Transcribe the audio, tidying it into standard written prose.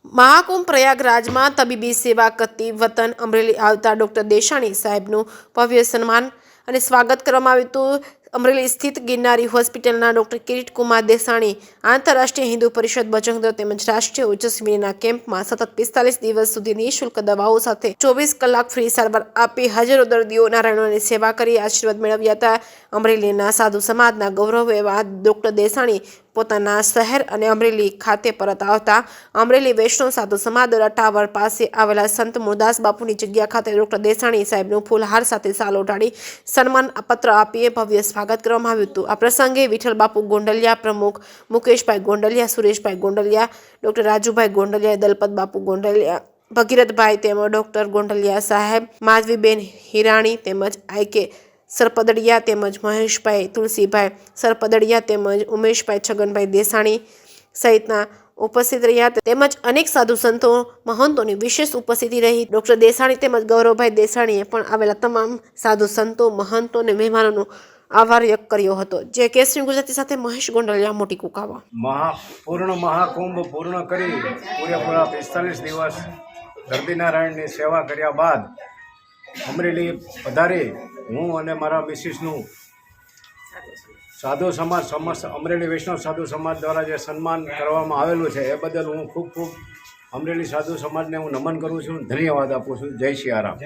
મહાકુંભ પ્રયાગરાજમાં તબીબી સેવા કરતી વતન અમરેલી આવતા ડૉક્ટર દેસાણી સાહેબનું ભવ્ય સન્માન અને સ્વાગત કરવામાં આવ્યું હતું। અમરેલી સ્થિત ગિરનારી હોસ્પિટલના ડૉક્ટર કિરીટ કુમાર દેસાણી આંતરરાષ્ટ્રીય હિન્દુ પરિષદ બજરંગ દળ તેમજ રાષ્ટ્રીય ઓજસ્વીના કેમ્પમાં સતત 45 દિવસ સુધી નિઃશુલ્ક દવાઓ સાથે 24 કલાક ફ્રી સારવાર આપી હજારો દર્દીઓ નારાયણોની સેવા કરી આશીર્વાદ મેળવ્યા હતા। અમરેલીના સાધુ સમાજના ગૌરવ એવા ડૉક્ટર દેસાણી પોતાના શહેર અને અમરેલી ખાતે પરત આવતા અમરેલી વૈષ્ણવ સાધુ સમાજ દ્વારા ટાવર પાસે આવેલા સંત મૂળદાસ બાપુની જગ્યા ખાતે ડૉક્ટર દેસાણી સાહેબનું ફૂલહાર સાથે સાલ ઓઢાડી સન્માન પત્ર આપી ભવ્ય સ્વાગત કરવામાં આવ્યું હતું। આ પ્રસંગે વિઠ્ઠલ બાપુ ગોંડલિયા પ્રમુખ મુકેશભાઈ ગોંડલિયા, સુરેશભાઈ ગોંડલિયા, ડૉક્ટર રાજુભાઈ ગોંડલિયા, દલપત બાપુ ગોંડલિયા, ભગીરથભાઈ તેમજ ડૉક્ટર ગોંડલિયા સાહેબ, માધવીબેન હિરાણી તેમજ આઈકે સરપદડિયા તેમજ મહેશભાઈ તુલસીભાઈ સરપદડિયા તેમજ ઉમેશભાઈ છગનભાઈ દેસાણી સહિતના ઉપસ્થિત રહ્યા તેમજ અનેક સાધુ સંતો મહંતોની વિશેષ ઉપસ્થિતિ રહી। ડૉક્ટર દેસાણી તેમજ ગૌરવભાઈ દેસાણીએ પણ આવેલા તમામ સાધુ સંતો મહંતો અને મહેમાનોનો આભાર વ્યક્ત કર્યો હતો। જે કેસરી ગુજરાતી સાથે મહેશ ગોંડલિયા, મોટી કુકાવા। મહાકુંભ પૂર્ણ કરી પૂરેપૂરા 45 દિવસ દર્દીનારાયણની સેવા કર્યા બાદ અમરેલી પધારી હું અને મારા મિસિસનું સાધુ સમાજ સમસ્ત અમરેલી વૈષ્ણવ સાધુ સમાજ દ્વારા જે સન્માન કરવામાં આવેલું છે એ બદલ હું ખૂબ અમરેલી સાધુ સમાજને હું નમન કરું છું, ધન્યવાદ આપું છું। જય સિયારામ।